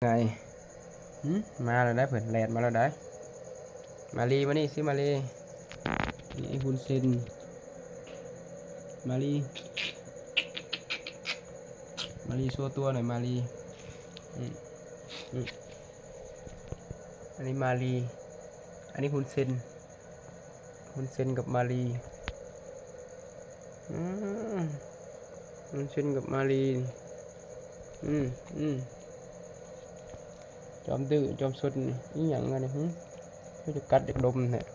ไงมาแล้วได้เผื่อแลนมาแล้วได้มาลีมานี่สิมาลีนี่ไอ้คุณเซนมาลีมาลีโชว์ตัวหน่อยมาลีอืมอืมอันนี้มาลีอันนี้คุณเซนคุณเซนกับมาลีอืมคุณเซนกับมาลีอืมอืมจอมดื้อจอมสนนี่อหย่างเงี้ยก็จะกัดเด็กดมเนี่ย